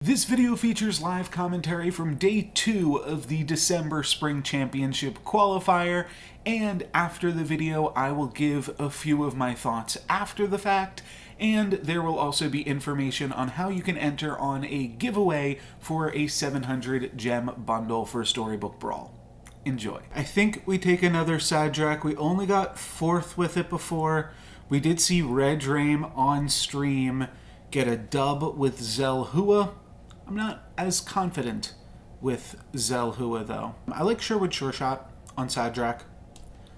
This video features live commentary from Day 2 of the December Spring Championship Qualifier, and after the video I will give a few of my thoughts after the fact, and there will also be information on how you can enter on a giveaway for a 700 gem bundle for Storybook Brawl. Enjoy. I think we take another Sadrak. We only got 4th with it before. We did see Red Rame on stream get a dub with Zelhua. I'm not as confident with Zelhua, though. I like Sherwood Sure Shot on Sadrak.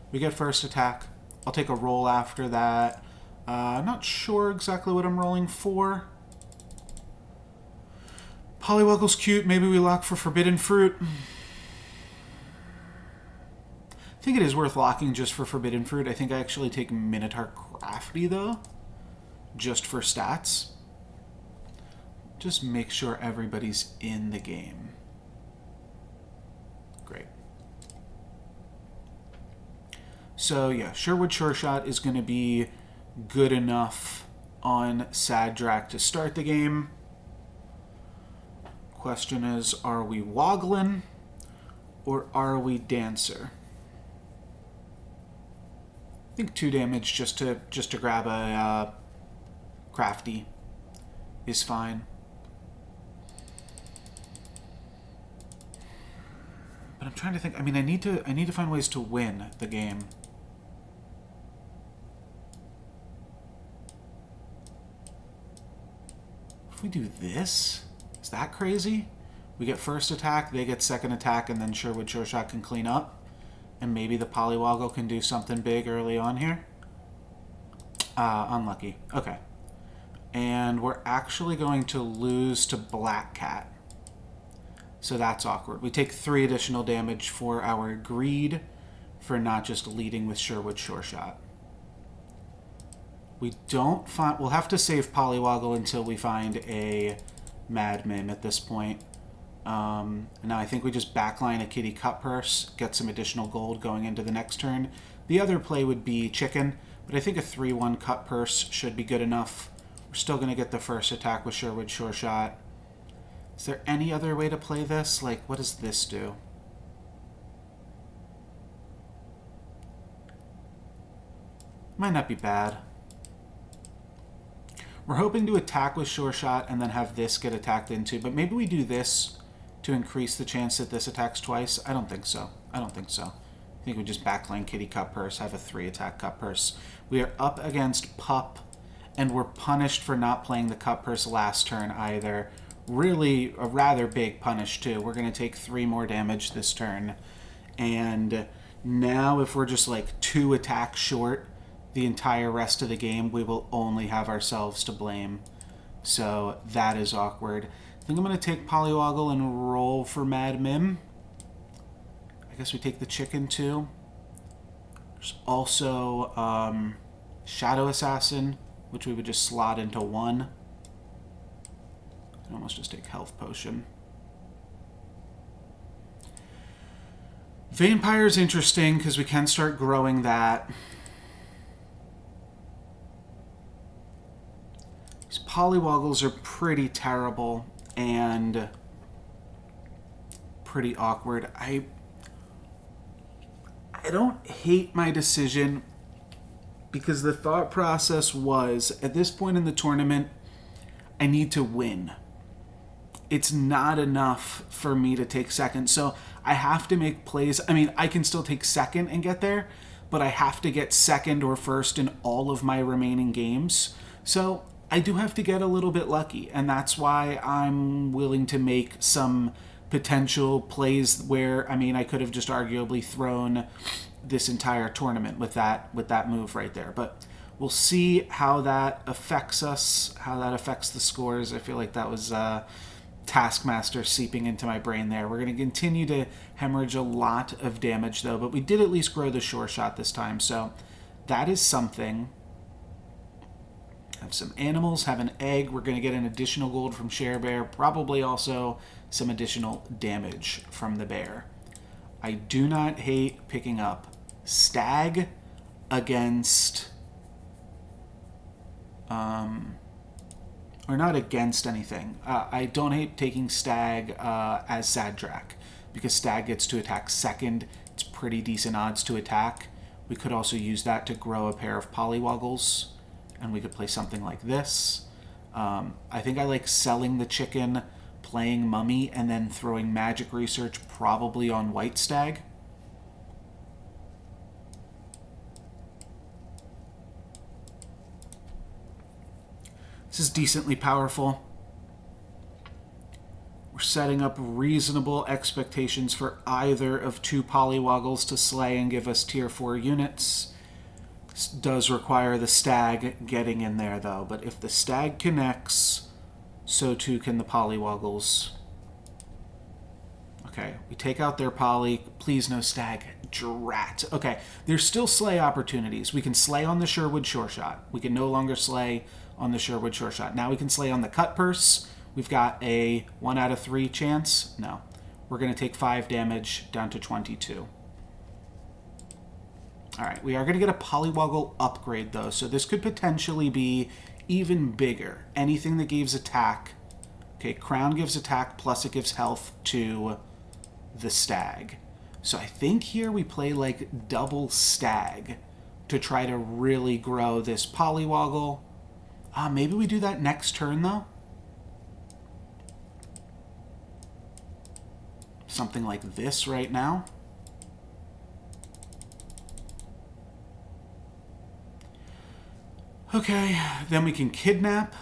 We get first attack. I'll take a roll after that. I'm not sure exactly what I'm rolling for. Polywoggle's cute. Maybe we lock for Forbidden Fruit. I think it is worth locking just for Forbidden Fruit. I think I actually take Minotaur Crafty, though, just for stats. Just make sure everybody's in the game. Great. So yeah, Sherwood Sure Shot is going to be good enough on Sadrak to start the game. Question is, are we Woglin or are we Dancer? I think 2 damage just to grab a Crafty is fine. But I'm trying to think. I mean, I need to find ways to win the game. If we do this, is that crazy? We get first attack, they get second attack, and then Sherwood Sure Shot can clean up. And maybe the Polywoggle can do something big early on here. Unlucky. Okay. And we're actually going to lose to Black Cat. So that's awkward. We take 3 additional damage for our greed for not just leading with Sherwood Sure Shot. We don't find... We'll have to save Polywoggle until we find a Mad Mim at this point. Now I think we just backline a Kitty Cut Purse, get some additional gold going into the next turn. The other play would be Chicken, but I think a 3-1 Cut Purse should be good enough. We're still going to get the first attack with Sherwood Sure Shot. Is there any other way to play this? Like, what does this do? Might not be bad. We're hoping to attack with Sure Shot and then have this get attacked into, but maybe we do this to increase the chance that this attacks twice. I don't think so. I think we just backline Kitty Cut Purse, have a 3-attack Cut Purse. We are up against Pup, and we're punished for not playing the Cut Purse last turn either. Really a rather big punish too. We're going to take 3 more damage this turn. And now if we're just like 2 attacks short the entire rest of the game, we will only have ourselves to blame. So that is awkward. I think I'm going to take Polywoggle and roll for Mad Mim. I guess we take the Chicken too. There's also Shadow Assassin, which we would just slot into 1. Almost just take Health Potion. Vampire is interesting because we can start growing that. These Polywoggles are pretty terrible and pretty awkward. I don't hate my decision because the thought process was, at this point in the tournament, I need to win. It's not enough for me to take second. So I have to make plays. I mean, I can still take second and get there, but I have to get second or first in all of my remaining games. So I do have to get a little bit lucky, and that's why I'm willing to make some potential plays where, I mean, I could have just arguably thrown this entire tournament with that move right there. But we'll see how that affects us, how that affects the scores. I feel like that was Taskmaster seeping into my brain there. We're going to continue to hemorrhage a lot of damage, though, but we did at least grow the Sure Shot this time, so that is something. Have some animals, have an egg. We're going to get an additional gold from Share Bear, probably also some additional damage from the bear. I do not hate picking up Stag against or not against anything. I don't hate taking Stag as Zadrak, because Stag gets to attack second. It's pretty decent odds to attack. We could also use that to grow a pair of Polywoggles, and we could play something like this. I think I like selling the chicken, playing Mummy, and then throwing Magic Research probably on White Stag. This is decently powerful. We're setting up reasonable expectations for either of two Polywoggles to slay and give us tier 4 units. This does require the Stag getting in there, though. But if the Stag connects, so too can the Polywoggles. Okay, we take out their Poly. Please no Stag. Drat. Okay, there's still slay opportunities. We can slay on the Sherwood Sure Shot. We can no longer slay on the Sherwood Sure Shot. Now we can slay on the Cut Purse. We've got a 1 out of 3 chance. No. We're going to take 5 damage down to 22. Alright, we are going to get a Polywoggle upgrade, though, so this could potentially be even bigger. Anything that gives attack. Okay, Crown gives attack, plus it gives health to the Stag. So I think here we play like double Stag to try to really grow this Polywoggle. Maybe we do that next turn, though. Something like this right now. Okay, then we can kidnap.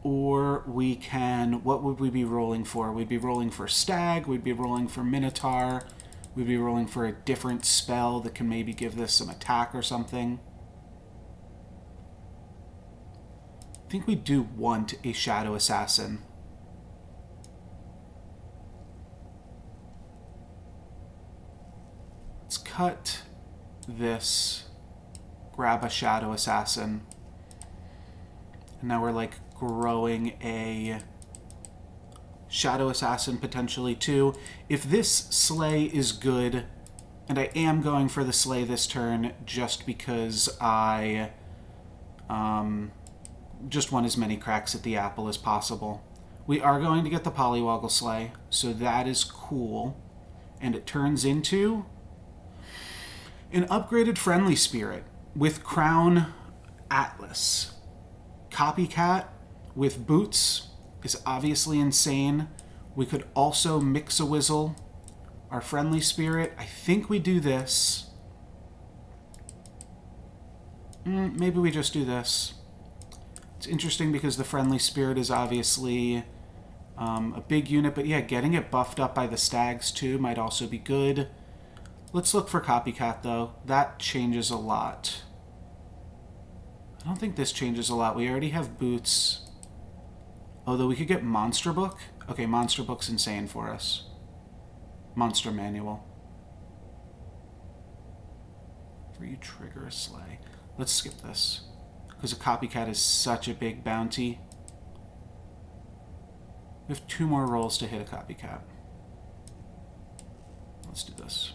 Or we can... What would we be rolling for? We'd be rolling for Stag. We'd be rolling for Minotaur. We'd be rolling for a different spell that can maybe give this some attack or something. I think we do want a Shadow Assassin. Let's cut this, grab a Shadow Assassin, and now we're like growing a Shadow Assassin potentially too. If this slay is good, and I am going for the slay this turn just because I just want as many cracks at the apple as possible. We are going to get the Polywoggle slay, so that is cool. And it turns into an upgraded Friendly Spirit with Crown Atlas. Copycat with Boots is obviously insane. We could also Mix-a-Wizzle our Friendly Spirit. I think we do this. Maybe we just do this. It's interesting because the Friendly Spirit is obviously a big unit, but yeah, getting it buffed up by the Stags too might also be good. Let's look for Copycat, though. That changes a lot. I don't think this changes a lot. We already have Boots. Although we could get Monster Book. Okay, Monster Book's insane for us. Monster Manual. Re-trigger a slay. Let's skip this, because a Copycat is such a big bounty. We have 2 more rolls to hit a Copycat. Let's do this.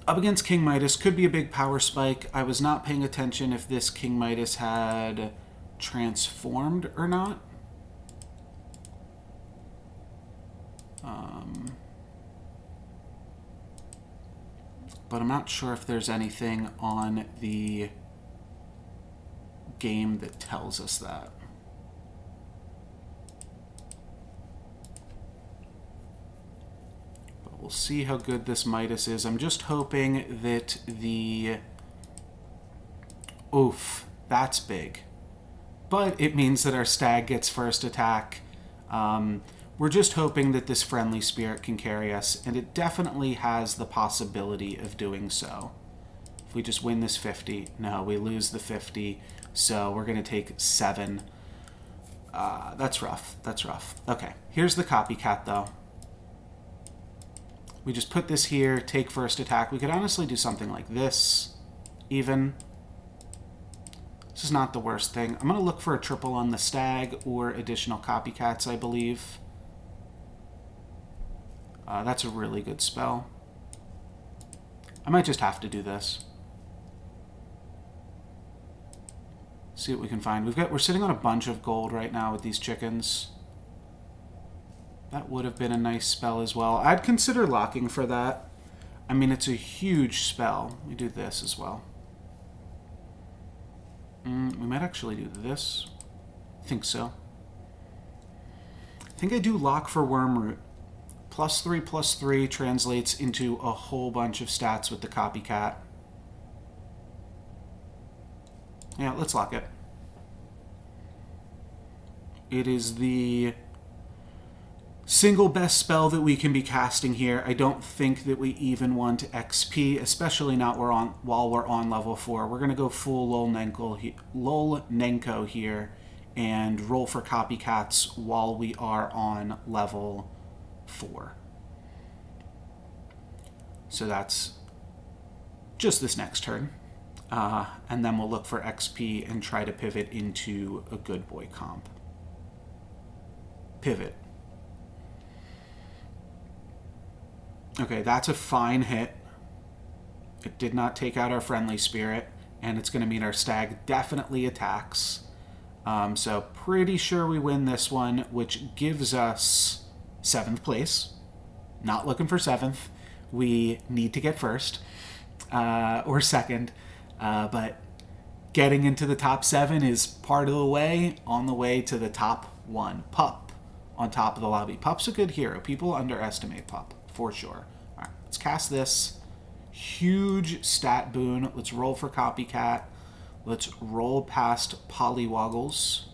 Up against King Midas could be a big power spike. I was not paying attention if this King Midas had transformed or not. But I'm not sure if there's anything on the game that tells us that. But we'll see how good this Midas is. I'm just hoping that the... Oof, that's big. But it means that our Stag gets first attack. We're just hoping that this Friendly Spirit can carry us, and it definitely has the possibility of doing so. If we just win this 50, no, we lose the 50, so we're going to take 7. That's rough. That's rough. Okay, here's the Copycat, though. We just put this here, take first attack. We could honestly do something like this, even. This is not the worst thing. I'm going to look for a triple on the Stag or additional Copycats, I believe. That's a really good spell. I might just have to do this. See what we can find. We're sitting on a bunch of gold right now with these chickens. That would have been a nice spell as well. I'd consider locking for that. I mean, it's a huge spell. We do this as well. We might actually do this. I think so. I think I do lock for Wormroot. +3/+3 translates into a whole bunch of stats with the copycat. Yeah, let's lock it. It is the single best spell that we can be casting here. I don't think that we even want XP, especially not while we're on level 4. We're going to go full Lol Nenko here and roll for copycats while we are on level 4. So that's just this next turn. And then we'll look for XP and try to pivot into a good boy comp. Pivot. Okay, that's a fine hit. It did not take out our friendly spirit, and it's going to mean our stag definitely attacks. So pretty sure we win this one, which gives us 7th place. Not looking for 7th. We need to get 1st or 2nd. But getting into the top 7 is part of the way, on the way to the top 1. Pup on top of the lobby. Pup's a good hero. People underestimate Pup, for sure. All right, let's cast this. Huge stat boon. Let's roll for Copycat. Let's roll past Polywoggles.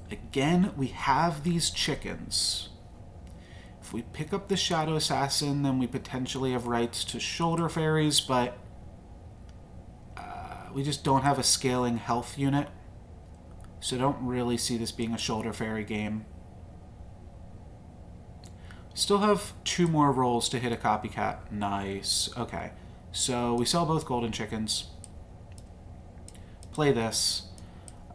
Again, we have these chickens. If we pick up the Shadow Assassin, then we potentially have rights to Shoulder Fairies, but we just don't have a scaling health unit. So I don't really see this being a Shoulder Fairy game. Still have 2 more rolls to hit a Copycat. Nice. Okay. So we sell both golden chickens. Play this.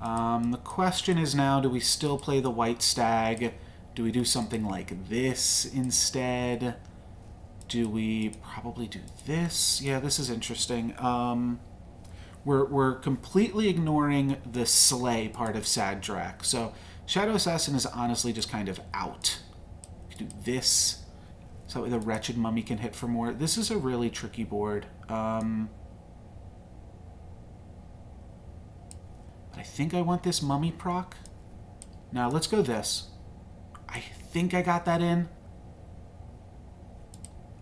The question is now, do we still play the white stag? Do we do something like this instead? Do we probably do this? Yeah, this is interesting. We're completely ignoring the slay part of Sad Drak. So Shadow Assassin is honestly just kind of out. We can do this. So that way the Wretched Mummy can hit for more. This is a really tricky board. But I think I want this Mummy proc. Now let's go this. I think I got that in.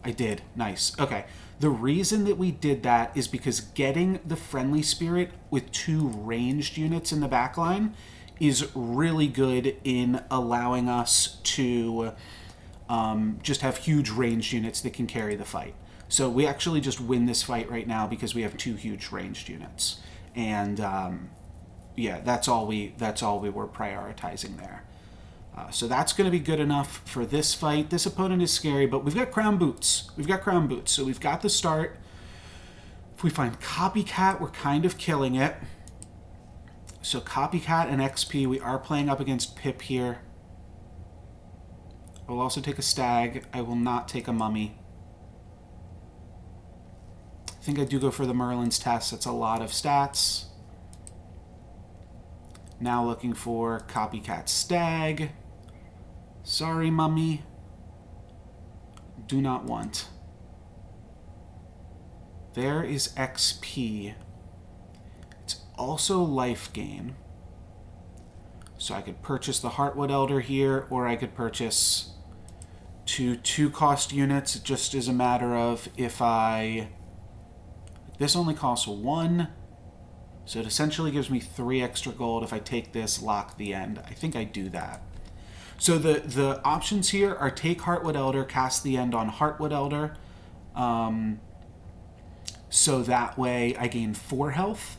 I did. Nice. Okay. The reason that we did that is because getting the Friendly Spirit with 2 ranged units in the backline is really good in allowing us to just have huge ranged units that can carry the fight. So we actually just win this fight right now because we have 2 huge ranged units. And yeah, that's all we were prioritizing there. So that's going to be good enough for this fight. This opponent is scary, but we've got Crown Boots. We've got Crown Boots, so we've got the start. If we find Copycat, we're kind of killing it. So Copycat and XP, we are playing up against Pip here. I will also take a Stag. I will not take a Mummy. I think I do go for the Merlin's Test. That's a lot of stats. Now looking for Copycat Stag. Sorry, Mummy. Do not want. There is XP. It's also life gain. So I could purchase the Heartwood Elder here, or I could purchase 2 2-cost units. It just is a matter of if I... This only costs 1. So it essentially gives me 3 extra gold. If I take this, lock the end. I think I do that. So the options here are take Heartwood Elder, cast the end on Heartwood Elder. So that way I gain 4 health.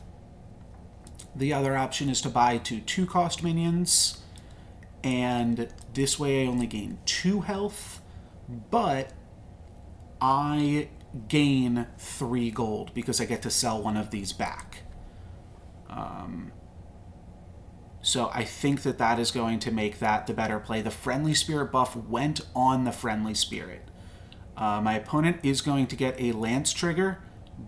The other option is to buy 2 2-cost minions. And this way I only gain 2 health. But I gain 3 gold because I get to sell one of these back. So I think that is going to make that the better play. The Friendly Spirit buff went on the Friendly Spirit. My opponent is going to get a Lance trigger,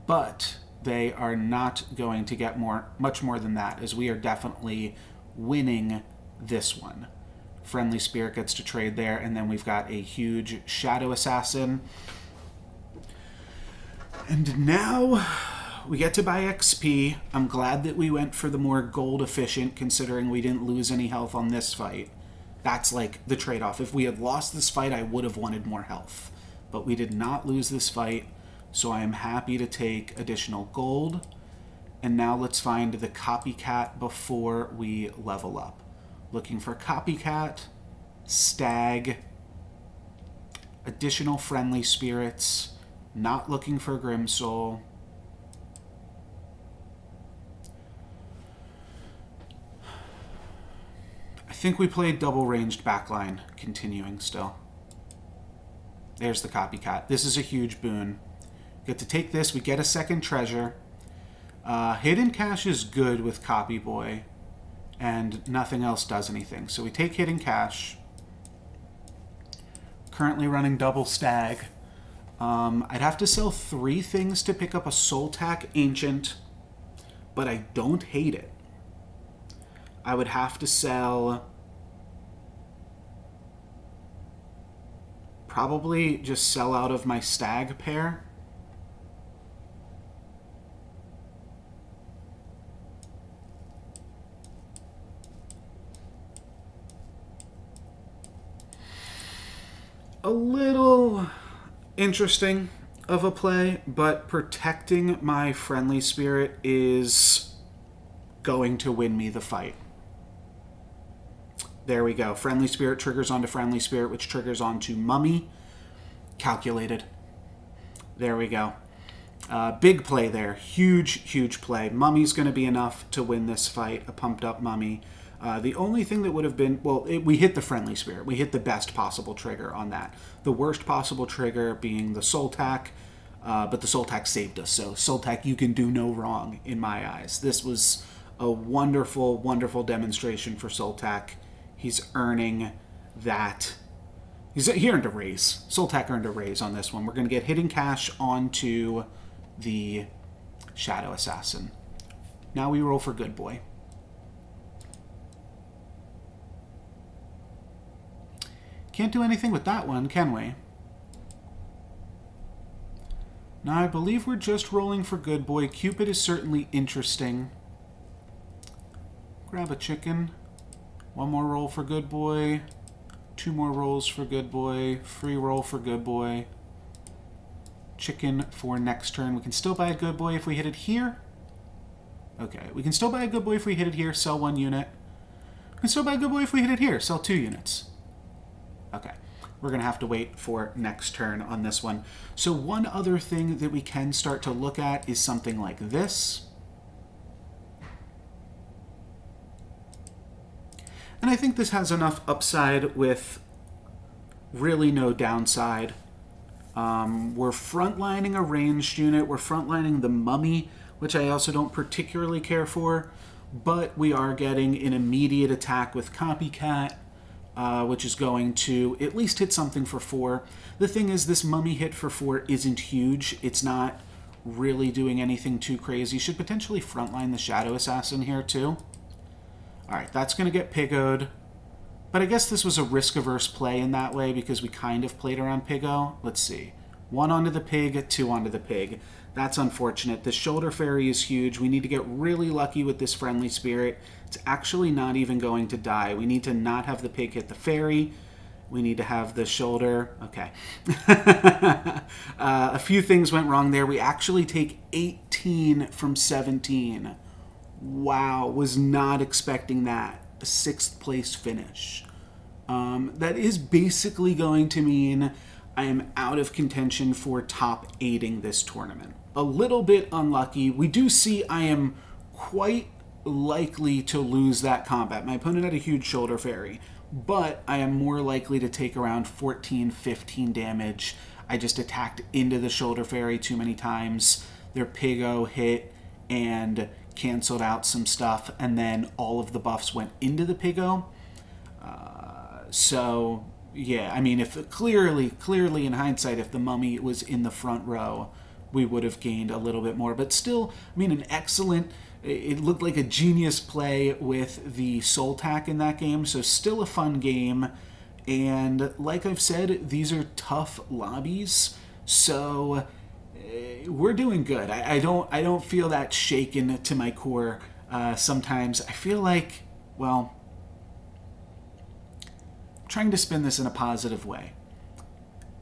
but they are not going to get much more than that, as we are definitely winning this one. Friendly Spirit gets to trade there, and then we've got a huge Shadow Assassin. And now we get to buy XP. I'm glad that we went for the more gold efficient, considering we didn't lose any health on this fight. That's like the trade-off. If we had lost this fight, I would have wanted more health. But we did not lose this fight, so I am happy to take additional gold. And now let's find the Copycat before we level up. Looking for Copycat, Stag, additional Friendly Spirits, not looking for Grimsoul. I think we played double-ranged backline, continuing still. There's the Copycat. This is a huge boon. Get to take this. We get a second treasure. Hidden Cash is good with Copy Boy, and nothing else does anything. So we take Hidden Cash. Currently running double Stag. I'd have to sell 3 things to pick up a Soltak Ancient, but I don't hate it. I would have to sell... probably just sell out of my Stag pair. A little interesting of a play, but protecting my Friendly Spirit is going to win me the fight. There we go. Friendly Spirit triggers onto Friendly Spirit, which triggers onto Mummy. Calculated. There we go. Big play there. Huge, huge play. Mummy's going to be enough to win this fight. A pumped up Mummy. The only thing that would have been... well, we hit the Friendly Spirit. We hit the best possible trigger on that. The worst possible trigger being the Soltak. But the Soltak saved us. So, Soltak, you can do no wrong in my eyes. This was a wonderful, wonderful demonstration for Soltak. He's earning that. He earned a raise. Soltak earned a raise on this one. We're going to get Hidden Cash onto the Shadow Assassin. Now we roll for Good Boy. Can't do anything with that one, can we? Now I believe we're just rolling for Good Boy. Cupid is certainly interesting. Grab a chicken. 1 more roll for Good Boy. 2 more rolls for Good Boy. Free roll for Good Boy. Chicken for next turn. We can still buy a Good Boy if we hit it here. Okay, we can still buy a Good Boy if we hit it here, sell 1 unit. We can still buy a Good Boy if we hit it here, sell 2 units. Okay, we're going to have to wait for next turn on this one. So one other thing that we can start to look at is something like this. And I think this has enough upside with really no downside. We're frontlining a ranged unit. We're frontlining the Mummy, which I also don't particularly care for. But we are getting an immediate attack with Copycat, which is going to at least hit something for 4. The thing is, this Mummy hit for 4 isn't huge. It's not really doing anything too crazy. Should potentially frontline the Shadow Assassin here too. Alright, that's going to get Piggoed. But I guess this was a risk-averse play in that way because we kind of played around Piggo. Let's see. 1 onto the pig, 2 onto the pig. That's unfortunate. The Shoulder Fairy is huge. We need to get really lucky with this Friendly Spirit. It's actually not even going to die. We need to not have the pig hit the fairy. We need to have the shoulder. Okay. A few things went wrong there. We actually take 18 from 17. Wow, was not expecting that. A 6th place finish. That is basically going to mean I am out of contention for top 8ing this tournament. A little bit unlucky. We do see I am quite likely to lose that combat. My opponent had a huge Shoulder Fairy, but I am more likely to take around 14, 15 damage. I just attacked into the Shoulder Fairy too many times. Their Piggo hit and canceled out some stuff, and then all of the buffs went into the Piggo. So Yeah, I mean, if clearly in hindsight, if the mummy was in the front row, we would have gained a little bit more. But still, I mean, an excellent. It looked like a genius play with the Soltak in that game. So still a fun game. And like I've said, these are tough lobbies. So we're doing good. I don't feel that shaken to my core. Sometimes I feel like, well, trying to spin this in a positive way,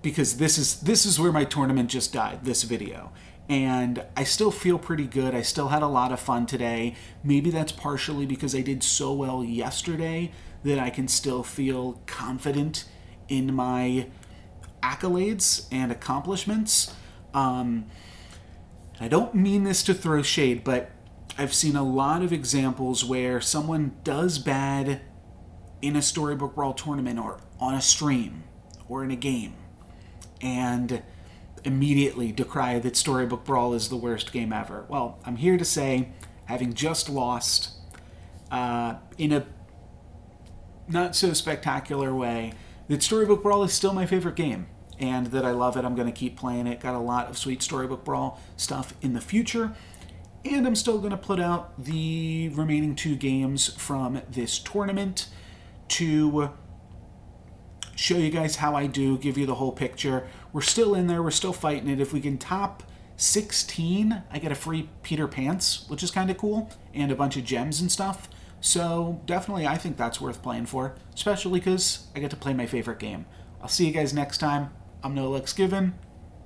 because this is where my tournament just died, this video, and I still feel pretty good. I still had a lot of fun today. Maybe that's partially because I did so well yesterday that I can still feel confident in my accolades and accomplishments. I don't mean this to throw shade, but I've seen a lot of examples where someone does bad in a Storybook Brawl tournament or on a stream or in a game and immediately decry that Storybook Brawl is the worst game ever. Well, I'm here to say, having just lost in a not so spectacular way, that Storybook Brawl is still my favorite game and that I love it. I'm going to keep playing it. Got a lot of sweet Storybook Brawl stuff in the future. And I'm still going to put out the remaining 2 games from this tournament to show you guys how I do, give you the whole picture. We're still in there. We're still fighting it. If we can top 16, I get a free Peter Pants, which is kind of cool, and a bunch of gems and stuff. So definitely I think that's worth playing for, especially because I get to play my favorite game. I'll see you guys next time. I'm NoLucksGiven.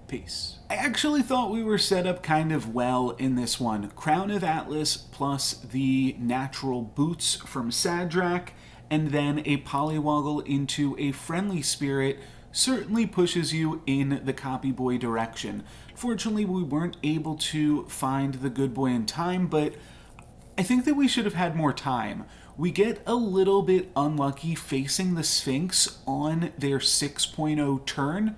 Peace. I actually thought we were set up kind of well in this one. Crown of Atlas plus the natural boots from Sadrak, and then a Polywoggle into a Friendly Spirit certainly pushes you in the copy boy direction. Fortunately, we weren't able to find the good boy in time, but I think that we should have had more time. We get a little bit unlucky facing the Sphinx on their 6.0 turn,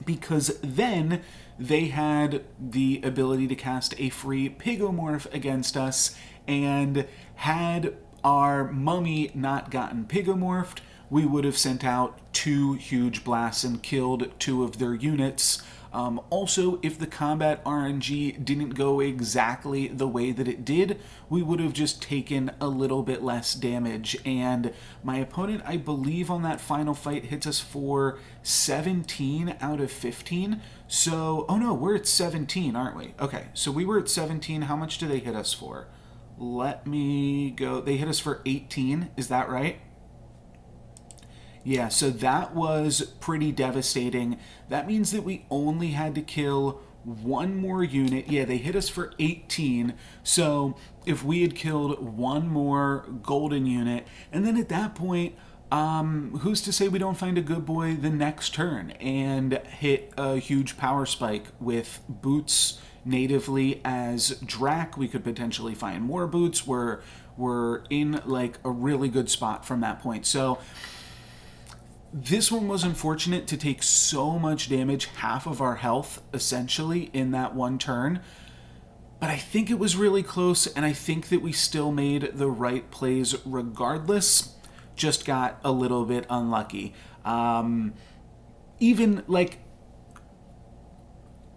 because then they had the ability to cast a free Pigomorph against us, and had our mummy not gotten Pigomorphed, we would have sent out 2 huge blasts and killed 2 of their units. Also, if the combat RNG didn't go exactly the way that it did, we would have just taken a little bit less damage. And my opponent, I believe on that final fight, hits us for 17 out of 15. So, oh no, we're at 17, aren't we? Okay, so we were at 17. How much do they hit us for? Let me go. They hit us for 18. Is that right? Yeah, so that was pretty devastating. That means that we only had to kill 1 more unit. Yeah, they hit us for 18. So if we had killed 1 more golden unit, and then at that point, who's to say we don't find a good boy the next turn and hit a huge power spike with boots natively as Drac? We could potentially find more boots. We're in like a really good spot from that point. So this one was unfortunate to take so much damage, half of our health essentially in that one turn. But I think it was really close, and I think that we still made the right plays regardless. Just got a little bit unlucky. Even like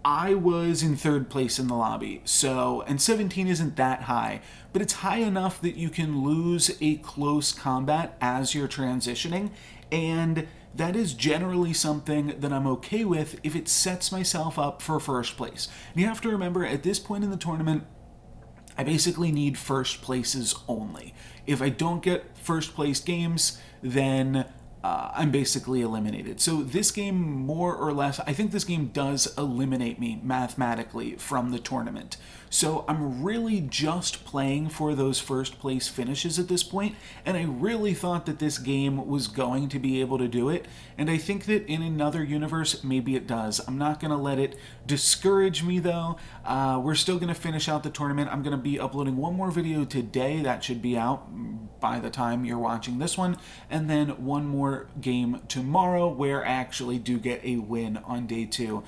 I was in 3rd place in the lobby, so, and 17 isn't that high, but it's high enough that you can lose a close combat as you're transitioning, and that is generally something that I'm okay with if it sets myself up for 1st place. And you have to remember, at this point in the tournament, I basically need 1st places only. If I don't get 1st place games, then I'm basically eliminated. So this game, more or less, I think this game does eliminate me mathematically from the tournament. So I'm really just playing for those 1st place finishes at this point, and I really thought that this game was going to be able to do it, and I think that in another universe, maybe it does. I'm not going to let it discourage me, though. We're still going to finish out the tournament. I'm going to be uploading 1 more video today. That should be out by the time you're watching this one, and then 1 more game tomorrow where I actually do get a win on day 2.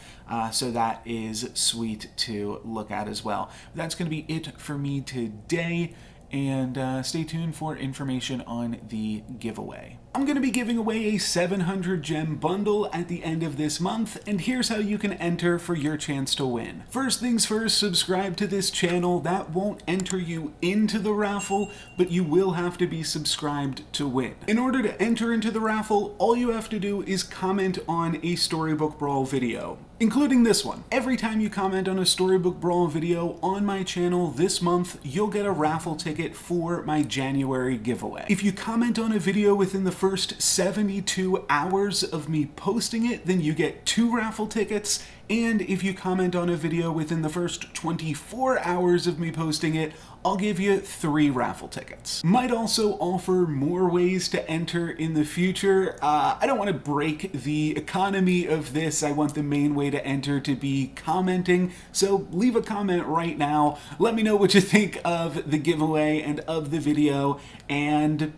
So that is sweet to look at as well. That's going to be it for me today, and stay tuned for information on the giveaway. I'm going to be giving away a 700 gem bundle at the end of this month, and here's how you can enter for your chance to win. First things first, subscribe to this channel. That won't enter you into the raffle, but you will have to be subscribed to win. In order to enter into the raffle, all you have to do is comment on a Storybook Brawl video, including this one. Every time you comment on a Storybook Brawl video on my channel this month, you'll get a raffle ticket for my January giveaway. If you comment on a video within the first 72 hours of me posting it, then you get 2 raffle tickets. And if you comment on a video within the first 24 hours of me posting it, I'll give you 3 raffle tickets. Might also offer more ways to enter in the future. I don't want to break the economy of this. I want the main way to enter to be commenting. So leave a comment right now. Let me know what you think of the giveaway and of the video. And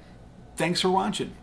thanks for watching.